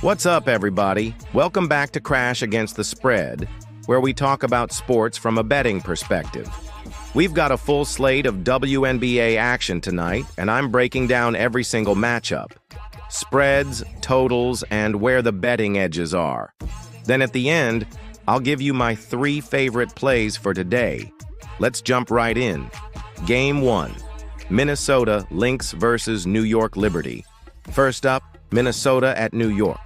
What's up, everybody? Welcome back to Crash Against the Spread, where we talk about sports from a betting perspective. We've got a full slate of WNBA action tonight, and I'm breaking down every single matchup. Spreads, totals, and where the betting edges are. Then at the end, I'll give you my 3 favorite plays for today. Let's jump right in. Game 1. Minnesota Lynx versus New York Liberty. First up, Minnesota at New York.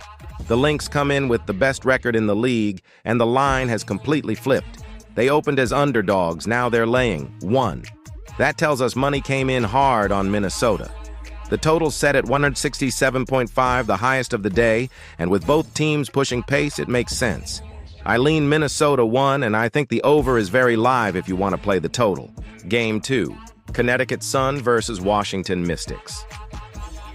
The Lynx come in with the best record in the league, and the line has completely flipped. They opened as underdogs, now they're laying 1. That tells us money came in hard on Minnesota. The total's set at 167.5, the highest of the day, and with both teams pushing pace, it makes sense. I lean Minnesota 1, and I think the over is very live if you want to play the total. Game 2. Connecticut Sun versus Washington Mystics.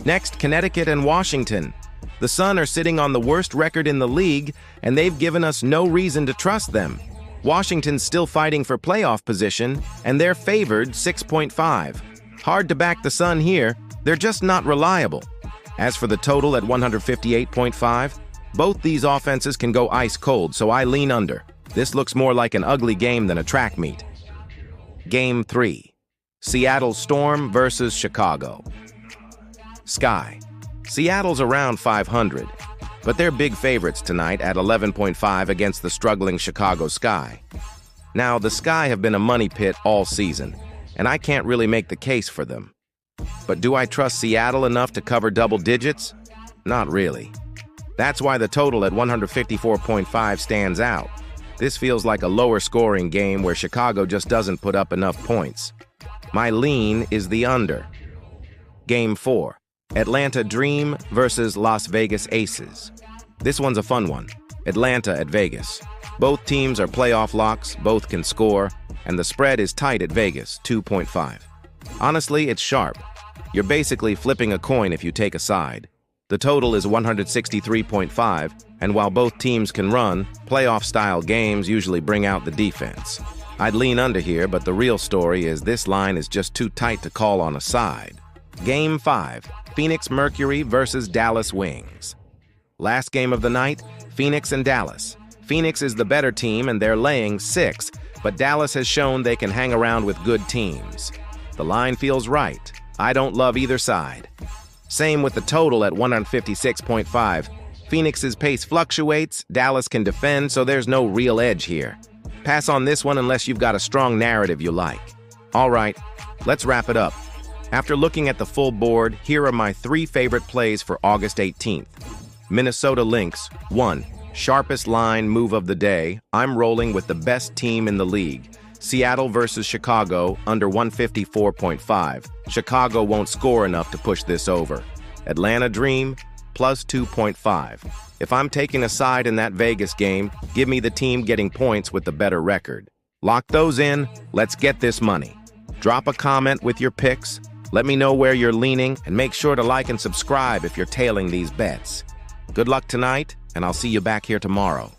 Next, Connecticut and Washington. The Sun are sitting on the worst record in the league, and they've given us no reason to trust them. Washington's still fighting for playoff position, and they're favored 6.5. Hard to back the Sun here, they're just not reliable. As for the total at 158.5, both these offenses can go ice cold, so I lean under. This looks more like an ugly game than a track meet. Game 3. Seattle Storm versus Chicago. Sky. Seattle's around 500, but they're big favorites tonight at 11.5 against the struggling Chicago Sky. Now, the Sky have been a money pit all season, and I can't really make the case for them. But do I trust Seattle enough to cover double digits? Not really. That's why the total at 154.5 stands out. This feels like a lower scoring game where Chicago just doesn't put up enough points. My lean is the under. Game 4. Atlanta Dream versus Las Vegas Aces. This one's a fun one. Atlanta at Vegas. Both teams are playoff locks, both can score, and the spread is tight at Vegas, 2.5. Honestly, it's sharp. You're basically flipping a coin if you take a side. The total is 163.5, and while both teams can run, playoff-style games usually bring out the defense. I'd lean under here, but the real story is this line is just too tight to call on a side. Game 5. Phoenix Mercury versus Dallas Wings. Last game of the night, Phoenix and Dallas. Phoenix is the better team and they're laying 6, but Dallas has shown they can hang around with good teams. The line feels right. I don't love either side. Same with the total at 156.5. Phoenix's pace fluctuates, Dallas can defend, so there's no real edge here. Pass on this one unless you've got a strong narrative you like. All right, let's wrap it up. After looking at the full board, here are my 3 favorite plays for August 18th. Minnesota Lynx, 1. Sharpest line move of the day. I'm rolling with the best team in the league. Seattle versus Chicago, under 154.5. Chicago won't score enough to push this over. Atlanta Dream, plus 2.5. If I'm taking a side in that Vegas game, give me the team getting points with the better record. Lock those in, let's get this money. Drop a comment with your picks. Let me know where you're leaning, and make sure to like and subscribe if you're tailing these bets. Good luck tonight, and I'll see you back here tomorrow.